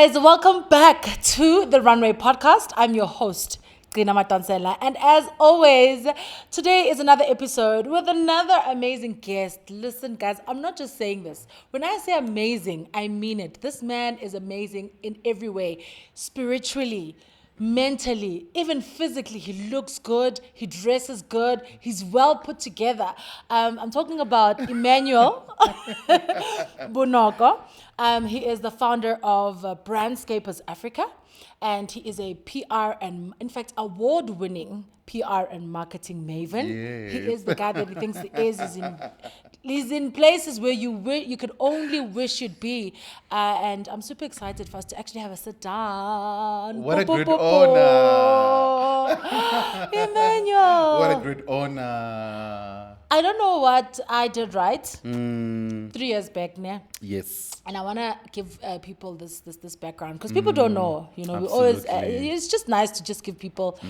guys, welcome back to the Runway Podcast. I'm your host, Gina Matansela, and as always, today is another episode with another amazing guest. Listen, guys, I'm not just saying this. When I say amazing, I mean it. This man is amazing in every way, spiritually, mentally, even physically. He looks good, he dresses good, he's well put together. I'm talking about Emmanuel Bonoko. He is the founder of Brandscapers Africa, and he is a PR and, in fact, award-winning PR and marketing maven. Yes. He is the guy that he thinks he is. He's in places where you could only wish you'd be. And I'm super excited for us to actually have a sit down. What a great honor. Emmanuel. What a great honor. I don't know what I did right 3 years back now. Yes. And I want to give people this background because people don't know, we always, Absolutely. it's just nice to just give people,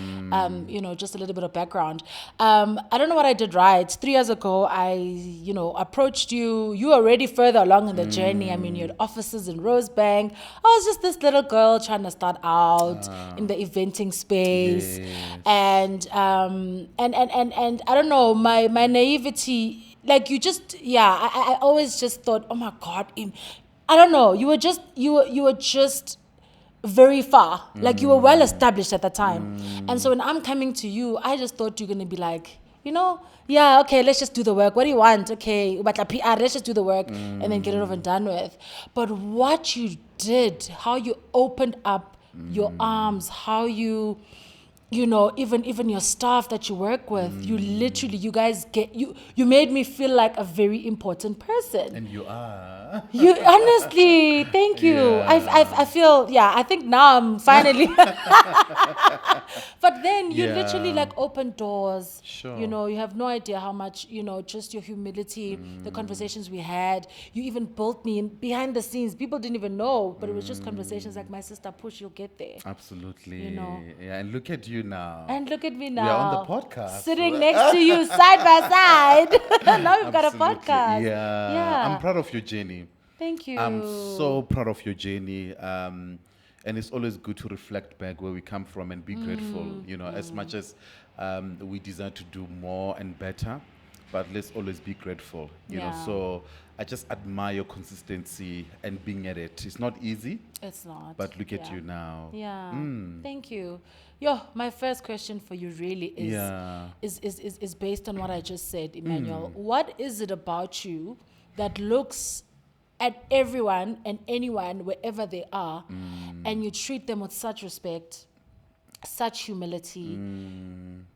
just a little bit of background. I don't know what I did right. 3 years ago, I, approached you. You were already further along in the journey. I mean, you had offices in Rosebank. I was just this little girl trying to start out in the eventing space. Yes. And I don't know, my naivety, like you just, I always just thought, oh my God, I don't know, you were just very far. Like you were well established at the time. And so when I'm coming to you, I just thought you're going to be like, okay, let's just do the work. What do you want? Okay, but PR, let's just do the work and then get it over and done with. But what you did, how you opened up your arms, how you even your staff that you work with, you guys you made me feel like a very important person. And you are. You honestly, thank you. Yeah. I feel, I think now I'm finally. But then you Yeah. literally like open doors. Sure. You have no idea how much, just your humility, the conversations we had. You even built me in behind the scenes. People didn't even know, but it was just conversations like, my sister, push, you'll get there. Absolutely. You know. Yeah, and look at you now. And look at me now. We are on the podcast. Sitting next to you, side by side. Now we've got a Absolutely. podcast. Yeah. I'm proud of your journey. Thank you. I'm so proud of your journey. And it's always good to reflect back where we come from and be grateful, as much as we desire to do more and better, but let's always be grateful, Yeah. So I just admire your consistency and being at it. It's not easy, It's not. but look at you now. Yeah. Thank you. My first question for you really is, Yeah. is based on what I just said, Emmanuel. What is it about you that looks at everyone and anyone wherever they are, and you treat them with such respect, such humility?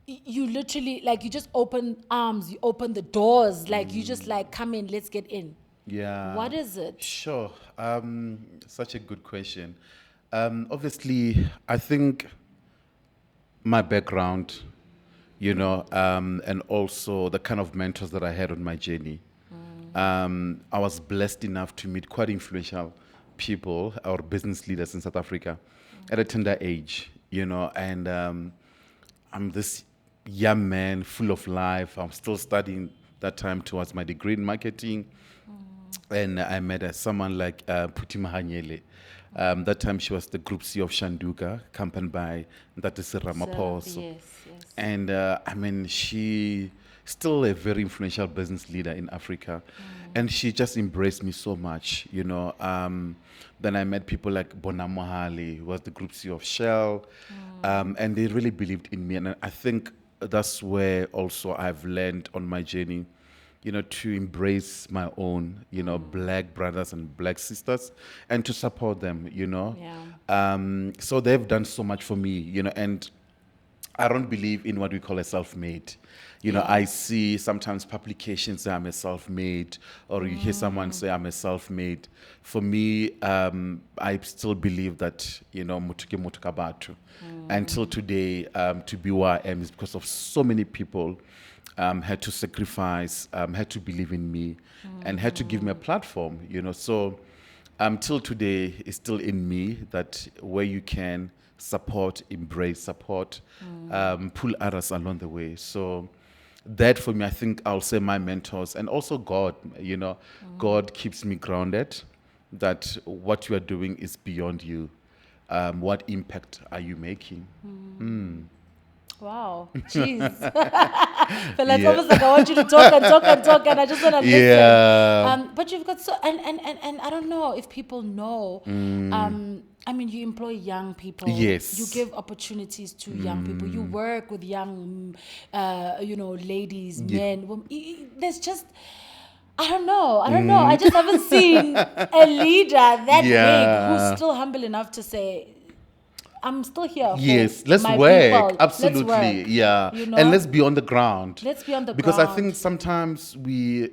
You literally, like, you just open arms, you open the doors, like you just like, come in, let's get in. Yeah. What is it? Sure. Such a good question. Obviously, I think my background, and also the kind of mentors that I had on my journey. I was blessed enough to meet quite influential people, our business leaders in South Africa, at a tender age, and I'm this young man full of life. I'm still studying that time towards my degree in marketing. And I met someone like Puti Mahanyele. That time she was the group CEO of Shanduka, accompanied by Ntatisi Ramaphosa. Yes. And she still a very influential business leader in Africa. And she just embraced me so much, Then I met people like Bona Mohali, who was the group CEO of Shell. And they really believed in me. And I think that's where also I've learned on my journey, to embrace my own, black brothers and black sisters and to support them, Yeah. So they've done so much for me, and I don't believe in what we call a self-made. I see sometimes publications say I'm a self-made, or you hear someone say I'm a self-made. For me, I still believe that, mutuke mutukabatu. Until today, to be where I am is because of so many people had to sacrifice, had to believe in me, and had to give me a platform, So till today, it's still in me that where you can support, embrace, support, pull others along the way. So that for me, I think I'll say my mentors and also God, God keeps me grounded, that what you are doing is beyond you. What impact are you making? Wow, jeez. Feel like it's Yeah. almost like I want you to talk and talk and talk, and I just want to listen. Yeah. But you've got so, and I don't know if people know. I mean, you employ young people. Yes. You give opportunities to young people. You work with young, ladies, men. There's just. I don't know. I don't know. I just haven't seen a leader that big who's Yeah. still humble enough to say, I'm still here for Yes, let's my work. people. Let's Absolutely. work. Yeah. You And know? let's be on the ground. Let's be on the Because I ground. think sometimes we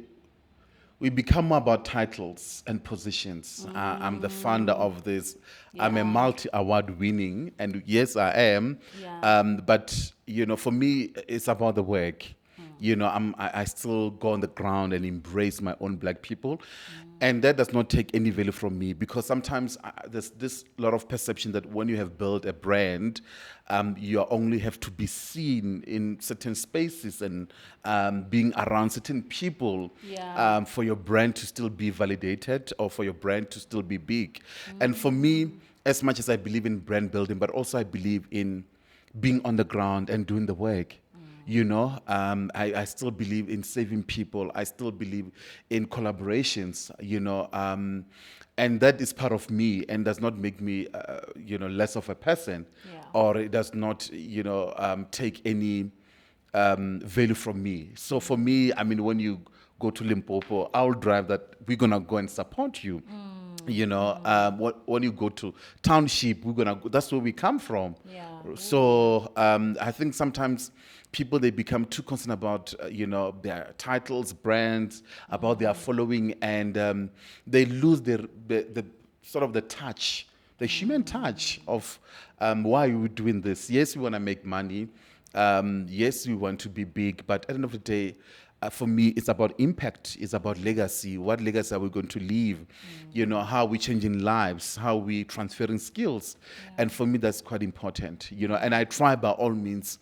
become more about titles and positions. I'm the founder of this. I'm a Yeah. multi-award winning, and yes, I am. Yeah. But for me, it's about the work. I still go on the ground and embrace my own black people, and that does not take any value from me, because sometimes there's this lot of perception that when you have built a brand, you only have to be seen in certain spaces and being around certain people Yeah. for your brand to still be validated or for your brand to still be big. And for me, as much as I believe in brand building, but also I believe in being on the ground and doing the work. I still believe in saving people. I still believe in collaborations, and that is part of me and does not make me, less of a person, Yeah. or it does not, take any value from me. So for me, I mean, when you go to Limpopo, I'll drive that. We're gonna go and support you. When you go to township, we're gonna. That's where we come from. Yeah. So I think sometimes people, they become too concerned about their titles, brands, about their following, and they lose the sort of the touch, the human touch of why are we doing this. Yes, we want to make money. Yes, we want to be big, but at the end of the day, for me, it's about impact. It's about legacy. What legacy are we going to leave? How are we changing lives? How are we transferring skills? And for me, that's quite important. And I try by all means,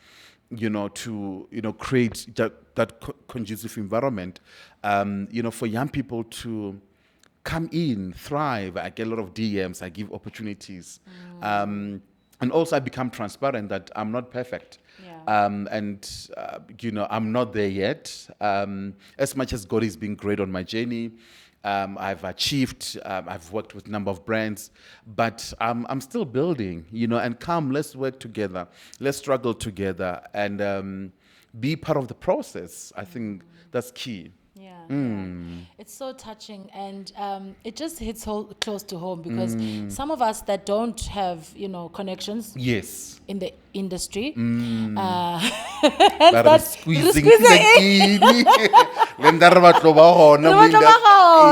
to create that conducive environment, for young people to come in, thrive. I get a lot of DMs. I give opportunities. And also, I become transparent that I'm not perfect. Yeah. I'm not there yet. As much as God has been great on my journey, I've achieved, I've worked with a number of brands, but I'm still building, and come, let's work together. Let's struggle together and be part of the process. I think that's key. Yeah, yeah. It's so touching, and it just hits close to home because some of us that don't have, connections Yes. in the industry, Ba re that squeezing in. le nna re batlo ba gona mo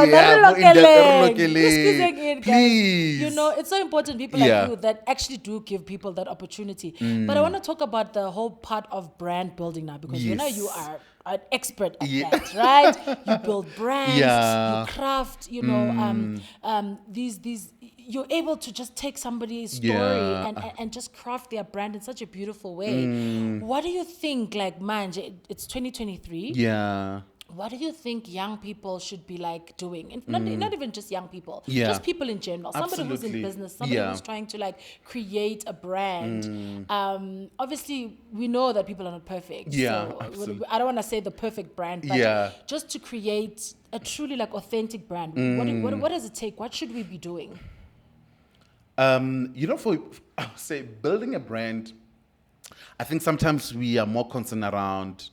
Yeah, mo re lokeleng. Please. It's so important people Yeah. like you that actually do give people that opportunity. But I want to talk about the whole part of brand building now, because you Yes. are an expert at Yeah. that, right? You build brands, Yeah. you craft, these you're able to just take somebody's story Yeah. and just craft their brand in such a beautiful way. What do you think, like, manje, it's 2023. Yeah. What do you think young people should be like doing? And not even just young people, Yeah. just people in general. Somebody who's in Absolutely. business, somebody Yeah. who's trying to like create a brand. Obviously, we know that people are not perfect. Yeah, So absolutely. I don't want to say the perfect brand, but Yeah. just to create a truly like authentic brand. What does it take? What should we be doing? For say building a brand, I think sometimes we are more concerned around,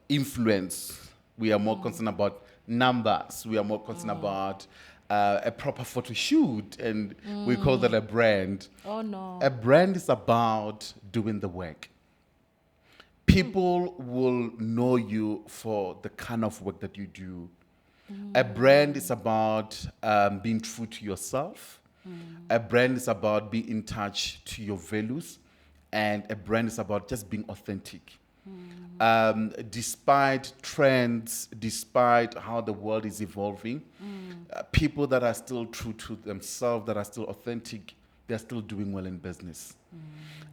influence. We are more concerned about numbers. We are more concerned about a proper photo shoot, and we call that a brand. Oh no. A brand is about doing the work. People will know you for the kind of work that you do. A brand is about being true to yourself. A brand is about being in touch to your values. And a brand is about just being authentic. Despite trends, despite how the world is evolving, people that are still true to themselves, that are still authentic, they're still doing well in business.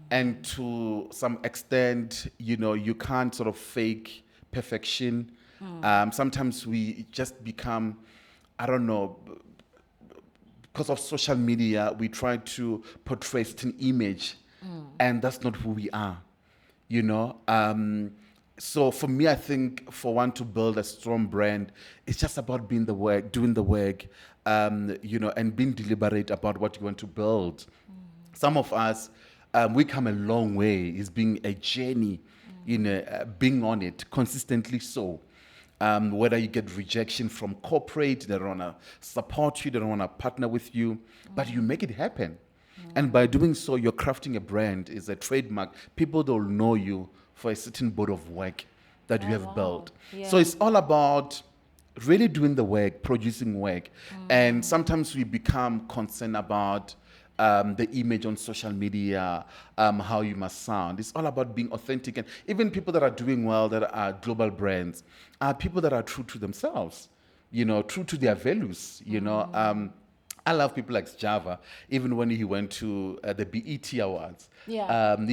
And to some extent, you can't sort of fake perfection. Sometimes we just become, I don't know, because of social media, we try to portray a certain image, and that's not who we are, you know. So for me, I think for one to build a strong brand, it's just about being the work, doing the work, you know, and being deliberate about what you want to build. Some of us, we come a long way. It's been a journey, you know, being on it consistently. So, whether you get rejection from corporate, they don't want to support you, they don't want to partner with you, but you make it happen. And by doing so, you're crafting a brand, is a trademark. People don't know you for a certain body of work that you have built. So it's all about really doing the work, producing work. And sometimes we become concerned about the image on social media, how you must sound. It's all about being authentic. And even people that are doing well, that are global brands, are people that are true to themselves, you know, true to their values, you know. I love people like Java. Even when he went to the BET Awards, he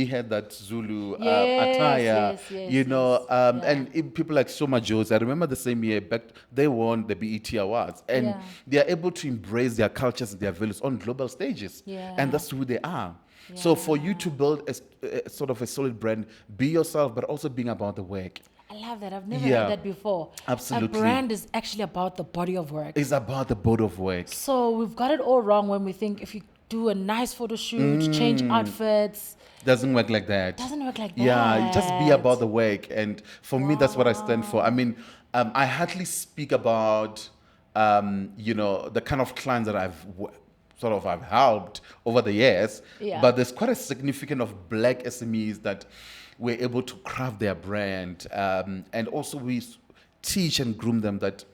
had that Zulu attire, you know, and people like Soma Joes. I remember the same year back, they won the BET Awards, and they are able to embrace their cultures and their values on global stages, and that's who they are. So for you to build a sort of a solid brand, be yourself, but also being about the work. I love that. I've never heard that before. Absolutely. A brand is actually about the body of work. It's about the body of work. So we've got it all wrong when we think if you do a nice photo shoot, change outfits. Doesn't work like that. Doesn't work like that. Yeah, you just be about the work. And for me, that's what I stand for. I mean, I hardly speak about, you know, the kind of clients that I've helped over the years. But there's quite a significant of black SMEs that we're able to craft their brand. And also we teach and groom them that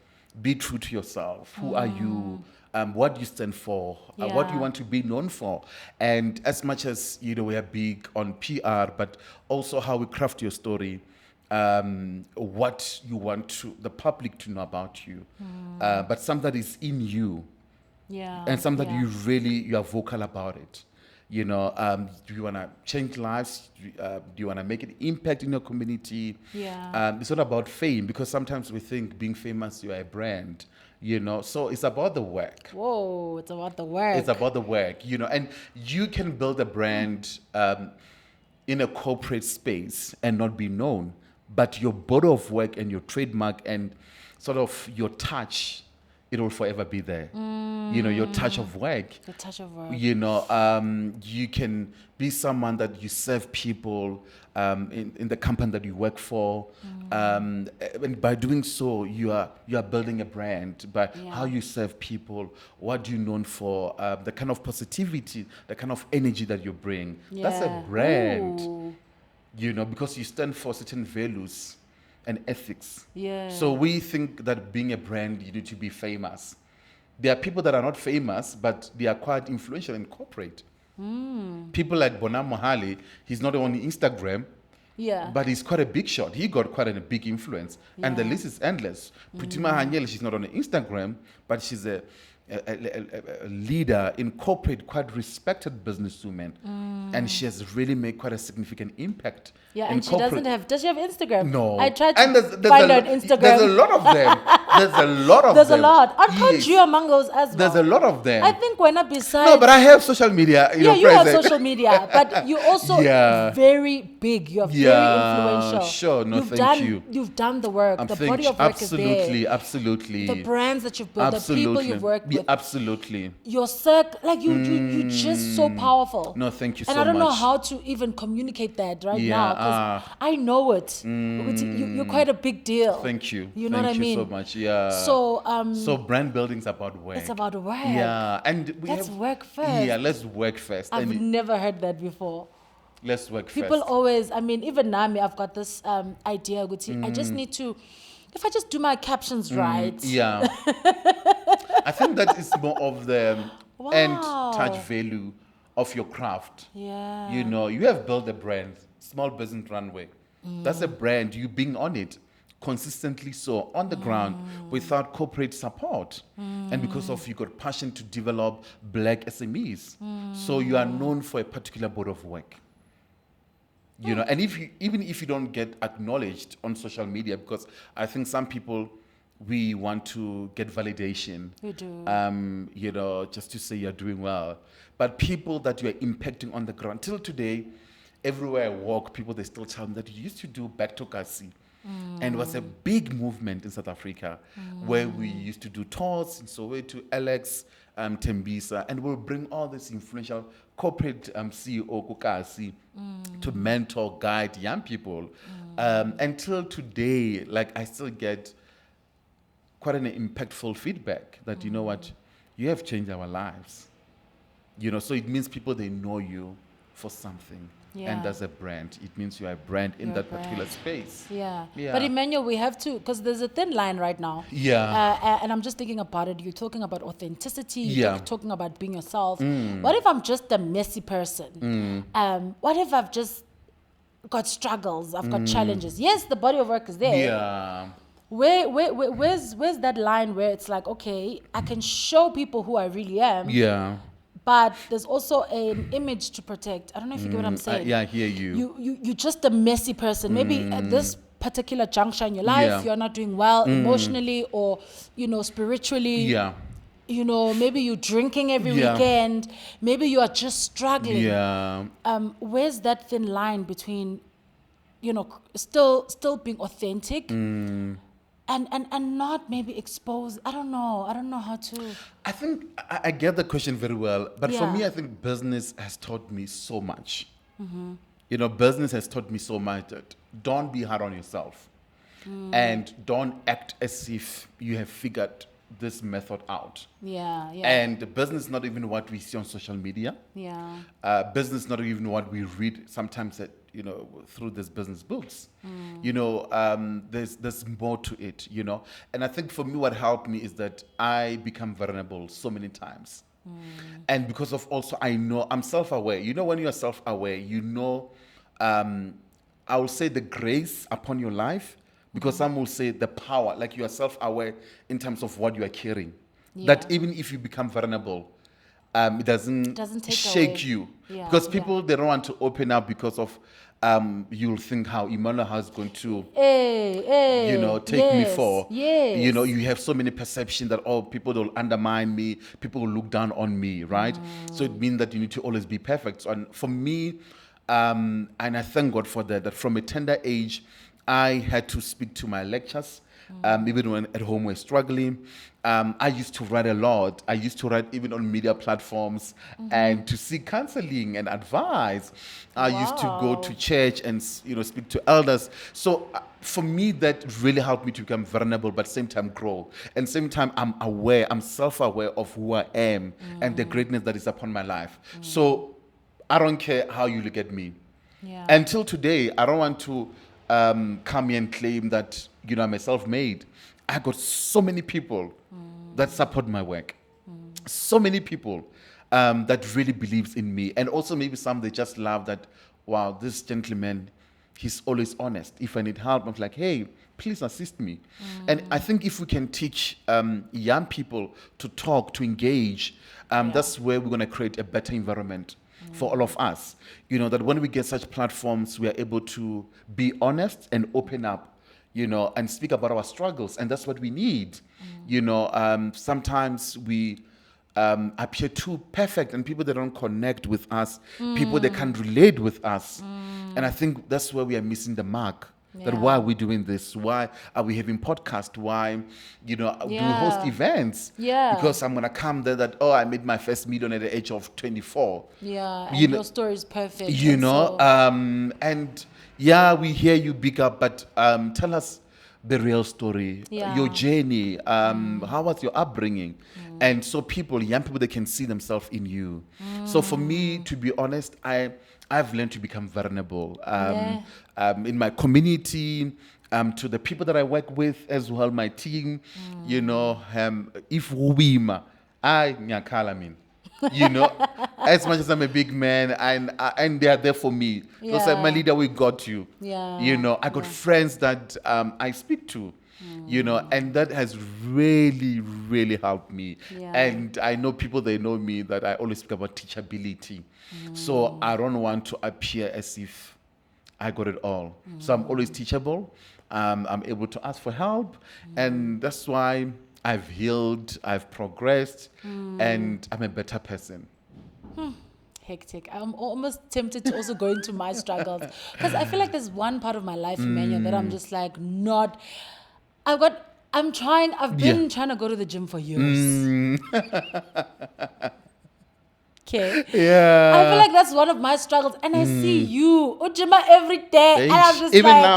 be true to yourself. Who are you? What do you stand for? What do you want to be known for? And as much as, you know, we are big on PR, but also how we craft your story, what you want the public to know about you, but something that is in you, and something that you are vocal about it. You know, do you want to change lives? Do you want to make an impact in your community? It's not about fame, because sometimes we think being famous, you are a brand, you know. So it's about the work. Whoa, it's about the work. It's about the work, you know. And you can build a brand in a corporate space and not be known, but your body of work and your trademark and sort of your touch, it will forever be there. You know, your touch of work. The touch of work. You know, you can be someone that you serve people in the company that you work for. And by doing so, you are building a brand by how you serve people, what you're known for, the kind of positivity, the kind of energy that you bring. That's a brand. Ooh. You know, because you stand for certain values and ethics. Yeah. So we think that being a brand, you need to be famous. There are people that are not famous, but they are quite influential in corporate. People like Bonam Mohali, he's not on Instagram, but he's quite a big shot. He got quite a big influence. And the list is endless. Pritima Hanyel, she's not on Instagram, but she's a leader in corporate, quite respected businesswoman. And she has really made quite a significant impact. Yeah, in and she corporate. does she have Instagram? No. I tried to And there's find her on Instagram. There's a lot of them. There's a lot of There's them. a lot. I can't Yes. you among those as well. There's a lot of them. I think when I besides. No, but I have social media. You know, you have present. social media, but you also very big. You're very influential. Sure. No, you've thank done, you. You've done the work. The body of work is there. Absolutely. The brands that you've built, the people you've worked with. Absolutely. Your circle, like you just so powerful. No, thank you so much. much. And I don't know how to even communicate that now, because I know it. You're quite a big deal. Thank you. You know what I mean? Thank you so much. Yeah. So brand building is about work. It's about work. Yeah, and let's work first. Yeah, let's work first. I've never heard that before. Let's work People first. always, I mean, even Nami, I've got this idea, Guti. I just need to, if I just do my captions right. Yeah. I think that is more of the end touch value of your craft. Yeah. You know, you have built a brand, Small Business Runway. That's a brand, you being on it consistently so on the ground without corporate support. And because of you got passion to develop black SMEs. So you are known for a particular body of work. You know, and even if you don't get acknowledged on social media, because I think some people we want to get validation. We do. You know, just to say you're doing well. But people that you are impacting on the ground, till today, everywhere I walk, people, they still tell me that you used to do Back-to-Kasi. And it was a big movement in South Africa where we used to do tours in Soweto, Alex, Tembisa, and we'll bring all this influential corporate CEO Kukasi to mentor, guide young people. Until today, like I still get quite an impactful feedback that, you know what, you have changed our lives. You know, so it means people, they know you for something. Yeah. And as a brand, it means you are a brand in You're a that particular brand. space. Yeah. Yeah. But Emmanuel, we have to, because there's a thin line right now. Yeah. And I'm just thinking about it. You're talking about authenticity. You're Yeah. talking about being yourself. What if I'm just a messy person? What if I've just got struggles? I've got challenges. Yes, the body of work is there. Yeah. Where's that line where it's like, okay, I can show people who I really am, Yeah. but there's also an image to protect. I don't know if you get what I'm saying. Yeah, I hear you. You're just a messy person. Maybe at this particular juncture in your life, Yeah. you're not doing well emotionally or, spiritually. Yeah. Maybe you're drinking every Yeah. weekend. Maybe you are just struggling. Yeah. Where's that thin line between, still being authentic and not maybe expose? I don't know how to. I think I get the question very well, but for Yeah. me, I think business has taught me so much. You know, business has taught me so much that don't be hard on yourself, and don't act as if you have figured this method out. Yeah, yeah. And business is not even what we see on social media. Yeah. Business is not even what we read sometimes through these business books. There's more to it, And I think for me, what helped me is that I become vulnerable so many times. And because of also, I know I'm self-aware. When you're self-aware, I will say the grace upon your life, because some will say the power, like you are self-aware in terms of what you are carrying. Yeah. That even if you become vulnerable, it doesn't Doesn't take shake away. you. Yeah, Because yeah. people, they don't want to open up because of, you'll think how Emmanuel is going to, take me for. Yes. You have so many perceptions that, people will undermine me, people will look down on me, right? So it means that you need to always be perfect. So, and for me, and I thank God for that from a tender age, I had to speak to my lectures, even when at home we're struggling. I used to write a lot. I used to write even on media platforms and to seek counseling and advice. I used to go Wow. to church and speak to elders. So for me, that really helped me to become vulnerable, but same time grow. And same time, I'm self-aware of who I am and the greatness that is upon my life. So I don't care how you look at me. Yeah. Until today, I don't want to come here and claim that I'm a self-made. I got so many people that support my work. So many people that really believes in me, and also maybe some they just love that. Wow, this gentleman, he's always honest. If I need help, I'm like, hey, please assist me. And I think if we can teach young people to talk, to engage, that's where we're going to create a better environment for all of us. That when we get such platforms, we are able to be honest and open up, and speak about our struggles. And that's what we need. Sometimes we appear too perfect, and people that don't connect with us, people that can't relate with us. And I think that's where we are missing the mark. That Yeah. why are we doing this? Why are we having podcasts? Why, do we host Yeah. events? Yeah. Because I'm gonna come there that I made my first million at the age of 24. Yeah, and You know- your story is perfect. You and know, so- and yeah, we hear you big up, but tell us the real story, Yeah. your journey. How was your upbringing? And so young people, they can see themselves in you. So for me, to be honest, I've learned to become vulnerable in my community, to the people that I work with as well, my team. If we, as much as I'm a big man, and they are there for me. Because Yeah. my leader, we got you. Yeah. I got friends that I speak to. And that has really, really helped me. Yeah. And I know people, they know me, that I always speak about teachability. So I don't want to appear as if I got it all. So I'm always teachable. I'm able to ask for help. And that's why I've healed, I've progressed, and I'm a better person. Hectic. I'm almost tempted to also go into my struggles because I feel like there's one part of my life, Emmanuel, that I'm just like not. I've Yeah. been trying to go to the gym for years. Okay. I feel Yeah. like that's one of my struggles. And I see you, Ujima, every day. And I'm just Even like, now,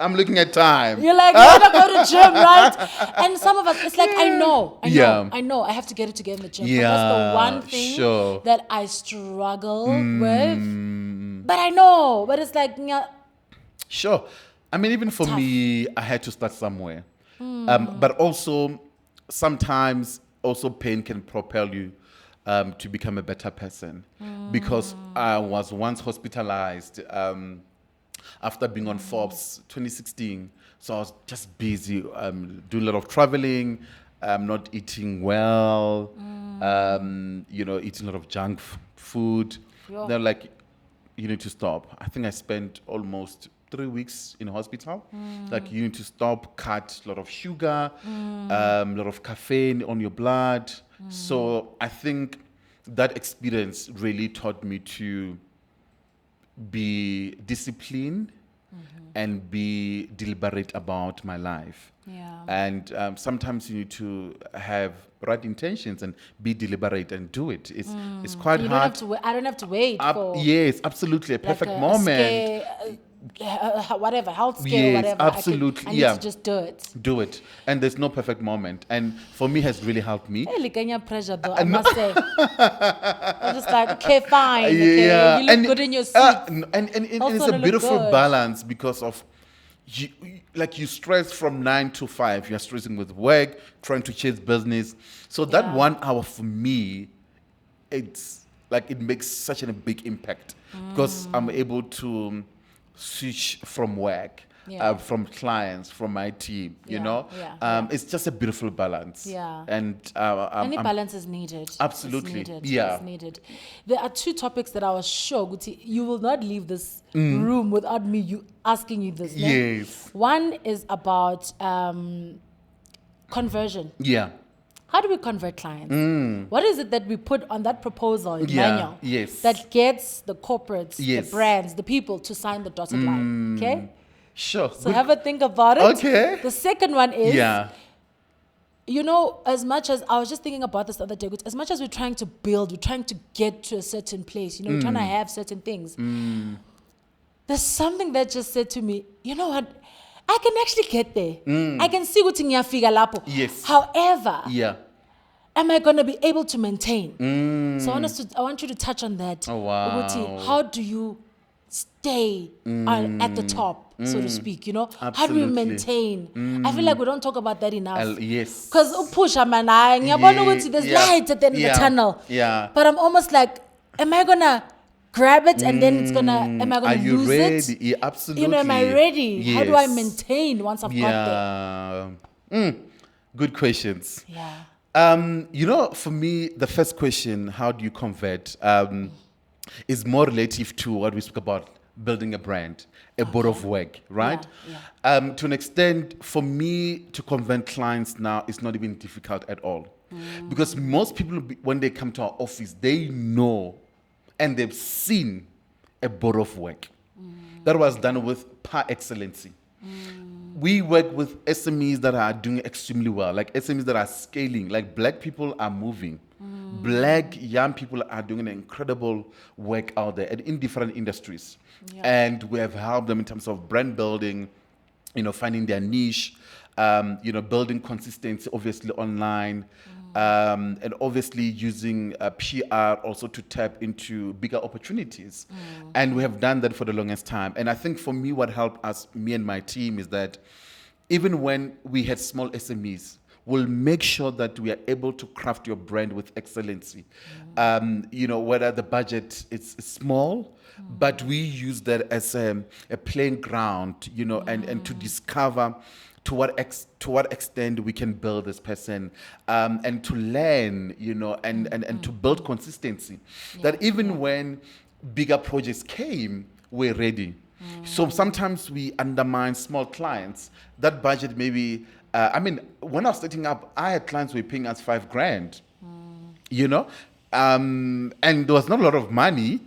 I'm looking at time. you're like, you want to go to gym, right? And some of us, it's like, I know, Yeah. I have to get it together in the gym. But that's the one thing Sure. that I struggle with. But I know, but it's like, yeah, Sure. I mean, even for tough. me, I had to start somewhere. But also, sometimes also pain can propel you to become a better person. Because I was once hospitalized after being on Forbes 2016. So I was just busy doing a lot of traveling, not eating well, eating a lot of junk food. Yeah. They're like, you need to stop. I think I spent almost 3 weeks in hospital. Like, you need to stop, cut a lot of sugar, a lot of caffeine on your blood. So I think that experience really taught me to be disciplined and be deliberate about my life. Yeah. And sometimes you need to have right intentions and be deliberate and do it. It's quite You don't hard. have to. I don't have to wait for Yes, absolutely, a like perfect a moment. scare, whatever, health scare or Yes, whatever. absolutely, I need yeah. to just do it. Do it, and there's no perfect moment. And for me, has really helped me. Hey, Liganya pressure though, I must say. I'm just like, okay, fine, okay, Yeah, you look and good in your suit. and it's Also a wanna look beautiful good. balance because of like you stress from 9 to 5. You're stressing with work, trying to chase business. So that Yeah. 1 hour for me, it's like it makes such a big impact because I'm able to switch from work, Yeah. from clients, from my team. Yeah. It's just a beautiful balance. Yeah. And Any balance is needed. Absolutely, It's needed. yeah. It's needed. There are two topics that I was sure, Guti, you will not leave this Mm. room without me asking you this. Ne? Yes. One is about conversion. Yeah. How do we convert clients? What is it that we put on that proposal in Yeah, manual yes. that gets the corporates, Yes. the brands, the people to sign the dotted line? Okay? Sure. So have a think about it. Okay. The second one is, Yeah. as much as I was just thinking about this the other day, as much as we're trying to build, we're trying to get to a certain place, we're trying to have certain things. There's something that just said to me, you know what? I can actually get there. I can see what ngiyafika lapho. Yes. However, Yeah. am I going to be able to maintain? So I want you to touch on that. Oh, wow. Ukuthi, how do you stay at the top, so to speak? How do we Absolutely. maintain? I feel like we don't talk about that enough. Yes. Because push, man, ngiyabona ukuthi there's Yeah. light at the end of Yeah. the tunnel. Yeah. But I'm almost like, am I gonna grab it and then am I Are gonna you lose ready? it? Yeah, absolutely. Am I ready? How do I Yes. maintain once I've got there? Yeah. Good questions. Yeah. For me, the first question, how do you convert, is more relative to what we spoke about, building a brand, a body of work, right? Yeah. To an extent, for me to convert clients now is not even difficult at all. Because most people, when they come to our office, they know and they've seen a body of work that was done with par excellency. We work with SMEs that are doing extremely well, like SMEs that are scaling, like black people are moving. Black young people are doing an incredible work out there and in different industries. Yeah. And we have helped them in terms of brand building, finding their niche, building consistency, obviously online, and obviously using PR also to tap into bigger opportunities. And we have done that for the longest time. And I think for me, what helped us, me and my team, is that even when we had small SMEs, we'll make sure that we are able to craft your brand with excellency. Whether the budget is small, but we use that as a playing ground, and to discover to what extent we can build this person, and to learn, and to build consistency. That even when bigger projects came, we're ready. So sometimes we undermine small clients. That budget maybe, when I was setting up, I had clients who were paying us 5 grand, you know, and there was not a lot of money,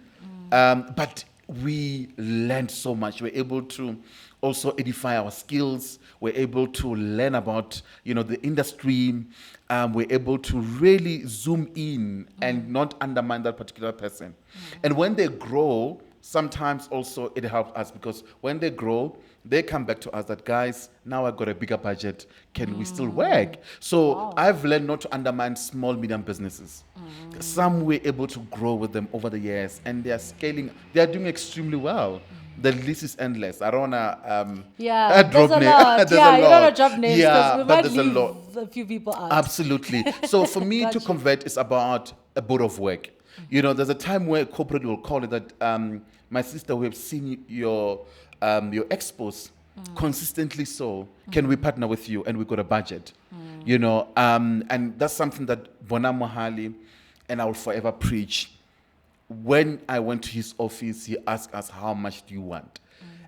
but we learned so much. We're able to also edify our skills. We're able to learn about, the industry. We're able to really zoom in and not undermine that particular person. And when they grow, sometimes also it helps us, because when they grow, they come back to us that, guys, now I've got a bigger budget. Can we still work? So I've learned not to undermine small, medium businesses. Some we're able to grow with them over the years, and they are scaling. They are doing extremely well. The list is endless. I don't want to there's drop a names. lot. There's Yeah, a you lot. don't want to drop names because Yeah, we but might there's a leave lot. a few people out. Absolutely. So for me to Gotcha. convert is about a board of work. There's a time where corporate will call it that, my sister, we have seen your expos consistently. So can we partner with you? And we got a budget. And that's something that Bona Mohali and I will forever preach. When I went to his office, he asked us, how much do you want?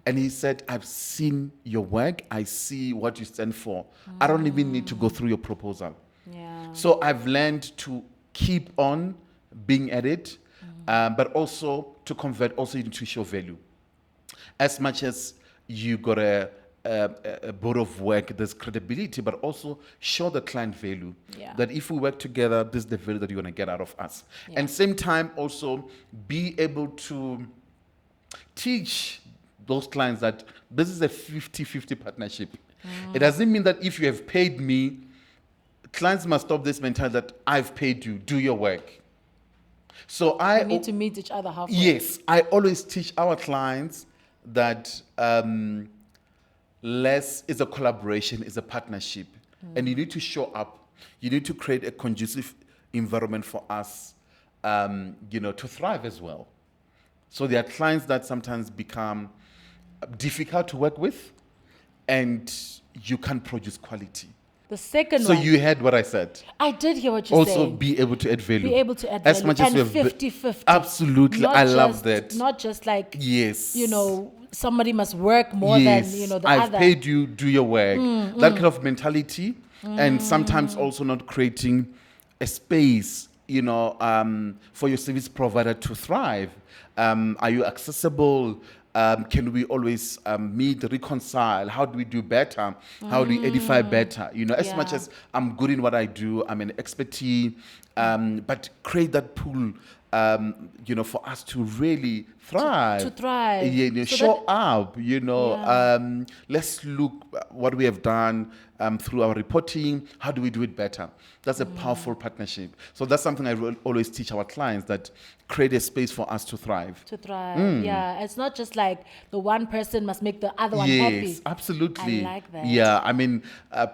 And he said, I've seen your work. I see what you stand for. I don't even need to go through your proposal. Yeah. So I've learned to keep on being at it, but also to convert, also you need to show value. As much as you got a board of work, there's credibility, but also show the client value. Yeah. That if we work together, this is the value that you're going to get out of us. Yeah. And same time, also be able to teach those clients that this is a 50-50 partnership. It doesn't mean that if you have paid me, clients must stop this mentality that I've paid you, do your work. So We need to meet each other halfway. Yes, I always teach our clients that less is a collaboration, is a partnership. And you need to show up. You need to create a conducive environment for us, to thrive as well. So there are clients that sometimes become difficult to work with, and you can't produce quality. The second So one. you heard what I said. I did hear what you said. Also be able to add value. Be able to add as value. much as And we have 50-50. Absolutely. Not I love just- that. Not just like, Yes. somebody must work more Yes. than, the I've other. paid you, do your work. That kind of mentality. And sometimes also not creating a space, for your service provider to thrive. Are you accessible? Can we always meet, reconcile? How do we do better? How do we edify better? As much Yeah. as I'm good in what I do, I'm an expertise, but create that pool, for us to really thrive. To thrive. Yeah, So show up, Yeah. let's look what we have done through our reporting. How do we do it better? That's a powerful partnership. So that's something I always teach our clients, that create a space for us to thrive. To thrive. Yeah. It's not just like the one person must make the other one happy. Yes, absolutely. I like that. Yeah,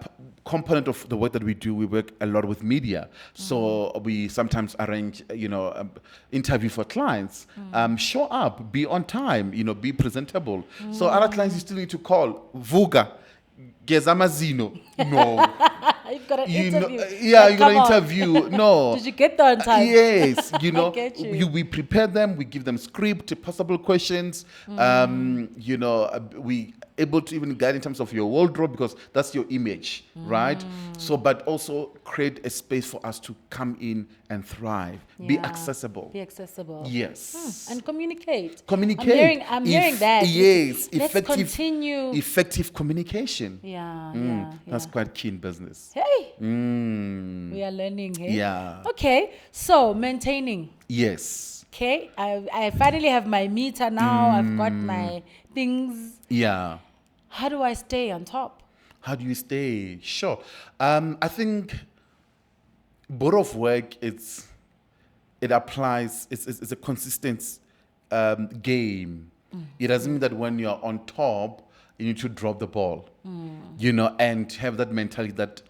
component of the work that we do, we work a lot with media. So we sometimes arrange, interview for clients. Show up, be on time, be presentable. So other clients, you still need to call. Vuga, Gezamazino. No. You've got an You interview. know, yeah, Like, you're gonna come on. interview. No. Did you get there on time? Yes, get you. we prepare them, we give them script, possible questions. We able to even guide in terms of your wardrobe, because that's your image, right? So, but also create a space for us to come in and thrive, be Yeah. accessible. Be accessible. Yes. And communicate. Communicate. I'm hearing that. Yes, Let's effective. continue. Effective communication. Yeah. That's quite key in business. Hey, Mm. we are learning. Hey? Yeah. Okay, so maintaining. Yes. Okay, I finally have my meter now. I've got my things. Yeah. How do I stay on top? How do you stay? Sure. I think board of work, it applies. It's a consistent game. It doesn't mean that when you're on top, you need to drop the ball, and have that mentality that,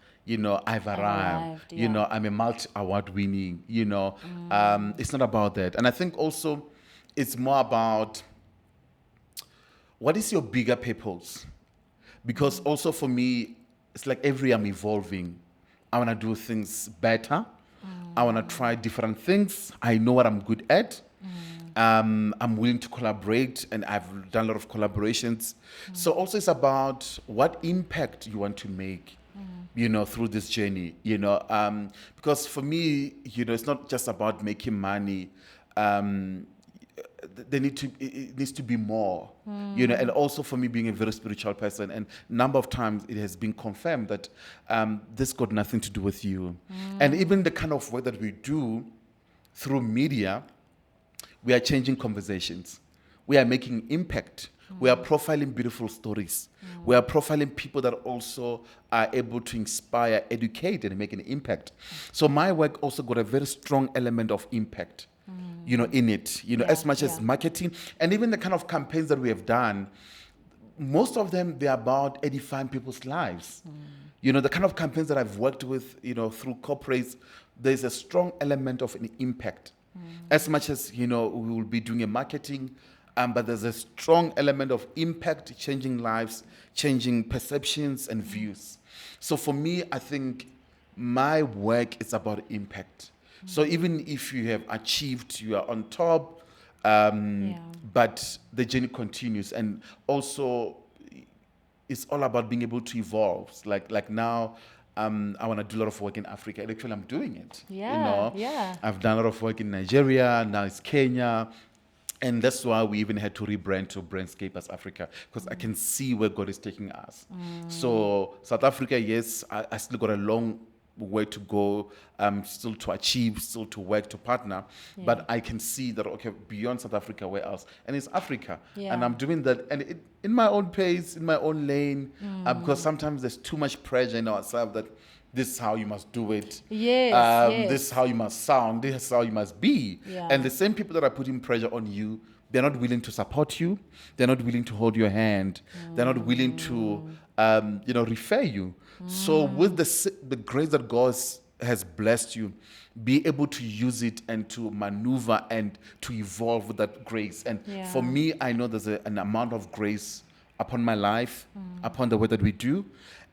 I've arrived, yeah. I'm a multi-award winning, it's not about that. And I think also it's more about what is your bigger purpose? Because also for me, it's like every I'm evolving. I want to do things better. I want to try different things. I know what I'm good at. I'm willing to collaborate, and I've done a lot of collaborations. So also it's about what impact you want to make, through this journey, because for me, it's not just about making money. Um, it needs to be more, and also for me being a very spiritual person, and number of times it has been confirmed that this got nothing to do with you. And even the kind of work that we do through media, we are changing conversations. We are making impact. We are profiling beautiful stories. We are profiling people that also are able to inspire, educate, and make an impact. So my work also got a very strong element of impact, in it, as much as marketing, and even the kind of campaigns that we have done. Most of them, they're about edifying people's lives. The kind of campaigns that I've worked with, through corporates, there's a strong element of an impact. As much as, we will be doing a marketing, but there's a strong element of impact, changing lives, changing perceptions and views. So for me, I think my work is about impact. So even if you have achieved, you are on top, but the journey continues. And also, it's all about being able to evolve. Like now, I want to do a lot of work in Africa. And actually, I'm doing it. I've done a lot of work in Nigeria. Now it's Kenya. And that's why we even had to rebrand to Brandscapers Africa, because I can see where God is taking us. So South Africa, yes, I still got a long way to go, still to achieve, still to work, to partner. But I can see that, okay, beyond South Africa, where else? And it's Africa. And I'm doing that, and in my own pace, in my own lane, because sometimes there's too much pressure in ourselves that this is how you must do it. This is how you must sound. This is how you must be. And the same people that are putting pressure on you, they're not willing to support you. They're not willing to hold your hand. They're not willing to, refer you. So with the grace that God has blessed you, be able to use it and to maneuver and to evolve with that grace. And for me, I know there's an amount of grace upon my life, upon the work that we do.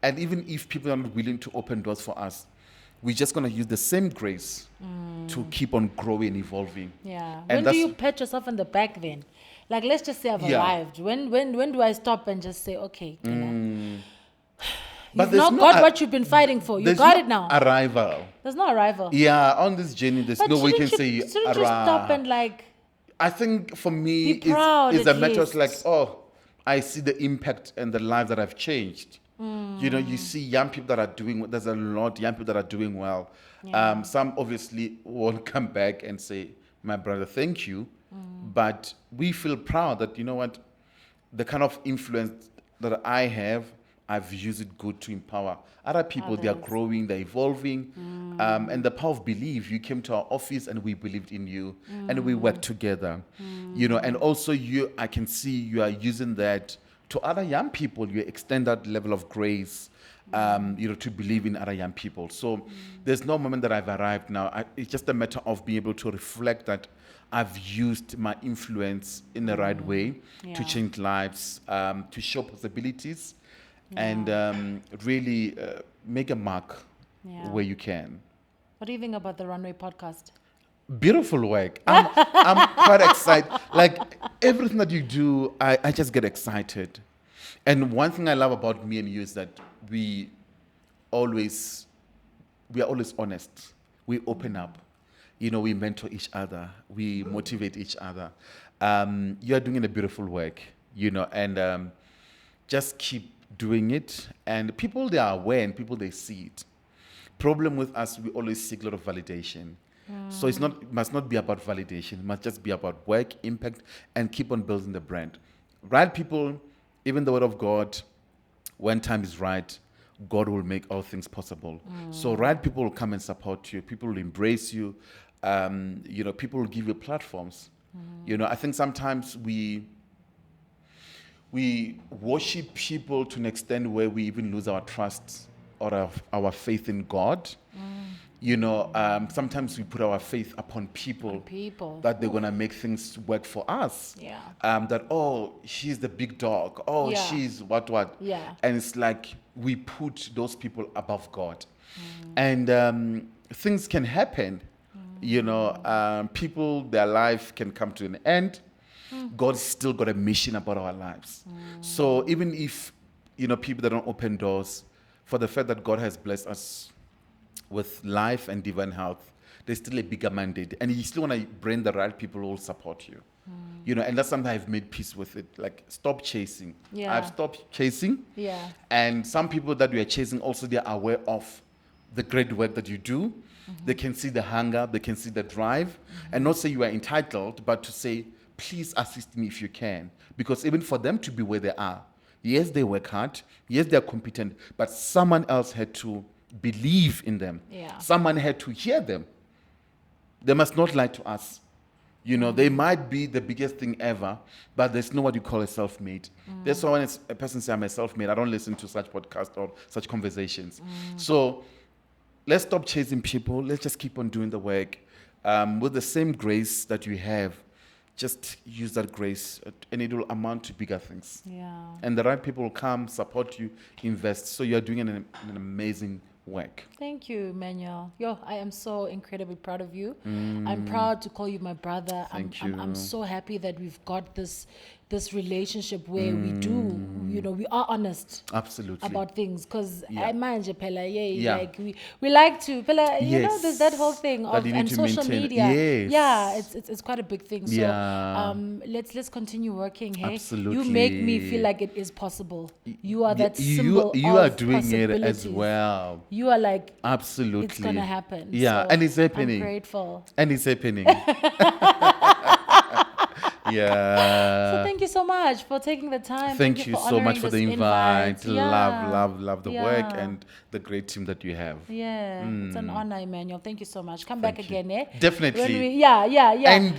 And even if people are not willing to open doors for us, we're just going to use the same grace to keep on growing and evolving. And when do you pat yourself on the back then? Like, let's just say I've arrived. When do I stop and just say, okay, you've not got what you've been fighting for. You got it now. Arrival. There's no arrival. On this journey, there's no way you can say shouldn't you stop and I think for me, it's a matter of like, I see the impact and the lives that I've changed. You see young people that are there's a lot of young people that are doing well. Some obviously won't come back and say, my brother, thank you. But we feel proud that, the kind of influence that I have, I've used it good to empower other people. They are growing, they're evolving. And the power of belief, you came to our office and we believed in you and we worked together. And also I can see you are using that to other young people. You extend that level of grace, to believe in other young people. So there's no moment that I've arrived now. It's just a matter of being able to reflect that I've used my influence in the right way to change lives, to show possibilities, and really make a mark where you can. What do you think about the Runway podcast? Beautiful work. I'm quite excited. Like everything that you do, I just get excited. And one thing I love about me and you is that we are always honest. We open up. We mentor each other. We motivate each other. You are doing a beautiful work, and just keep doing it. And people, they are aware, and people, they see it. Problem with us, we always seek a lot of validation. So it must not be about validation. It must just be about work, impact, and keep on building the brand. Right people, even the word of God, when time is right, God will make all things possible. So right people will come and support you. People will embrace you. People will give you platforms. I think sometimes we worship people to an extent where we even lose our trust or our faith in God. Sometimes we put our faith upon people. That they're going to make things work for us. That, she's the big dog. She's what. And it's like we put those people above God. And things can happen People, their life can come to an end. God's still got a mission about our lives. So even if, people that don't open doors, for the fact that God has blessed us with life and divine health, there's still a bigger mandate. And you still want to bring the right people who will support you. And that's something I've made peace with it. Like, stop chasing. Yeah. I've stopped chasing. Yeah. And some people that we are chasing also, they are aware of the great work that you do. They can see the hunger, they can see the drive, and not say you are entitled, but to say, please assist me if you can. Because even for them to be where they are, yes, they work hard, yes, they're competent, but someone else had to believe in them. Yeah. Someone had to hear them. They must not lie to us. They might be the biggest thing ever, but there's no what you call a self-made. That's why when a person says I'm a self-made, I don't listen to such podcasts or such conversations. So let's stop chasing people. Let's just keep on doing the work. With the same grace that you have, just use that grace, and it will amount to bigger things. Yeah. And the right people will come, support you, invest. So you're doing an amazing work. Thank you, Emmanuel. I am so incredibly proud of you. I'm proud to call you my brother. Thank I'm you. so happy that we've got this relationship where we do, we are honest. Absolutely. About things, because Yeah. like we like to, Yes. there's that whole thing That of you need and to social maintain. media. Yes. Yeah, it's quite a big thing. So Yeah. let's continue working. Hey, Absolutely. you make me feel like it is possible. You are that you symbol. you of are doing it as possibilities. well. You are like, Absolutely. it's gonna happen. Yeah, So and it's happening. I'm grateful. And it's happening. Yeah. So thank you so much for taking the time. Thank you for so much honoring for the this invite. Yeah. Love the work Yeah. and the great team that you have. Yeah, it's an honor, Emmanuel. Thank you so much. Come back Thank you. again, eh? Definitely. When yeah. And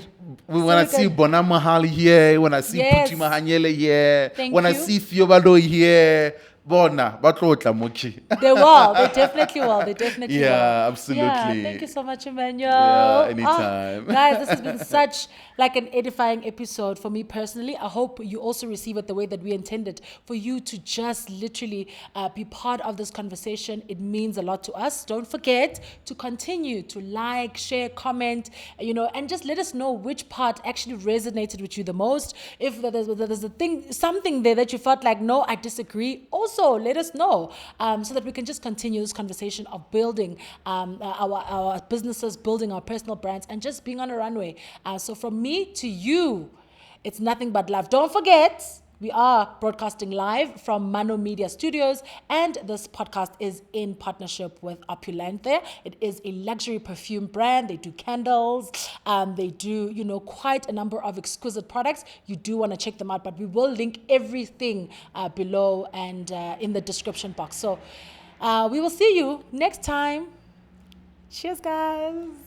we want to we see can- Bona Mahali here. We want to see Yes. Puti Mahanyele here. Thank Want to you. see Fiobado here. Bona, batlotla mochi. They will. They definitely will. They definitely will. Yeah, absolutely. Yeah, thank you so much, Emmanuel. Yeah, anytime. Guys, this has been such like an edifying episode for me personally. I hope you also receive it the way that we intended, for you to just literally be part of this conversation. It means a lot to us. Don't forget to continue to like, share, comment, and just let us know which part actually resonated with you the most. If there's a thing, something there that you felt like, no, I disagree, also let us know, so that we can just continue this conversation of building our businesses, building our personal brands, and just being on a runway. So from me to you, it's nothing but love. Don't forget, we are broadcasting live from Mano Media Studios, and this podcast is in partnership with Opulente. It is a luxury perfume brand. They do candles. They do, quite a number of exquisite products. You do want to check them out, but we will link everything below and in the description box. So we will see you next time. Cheers, guys.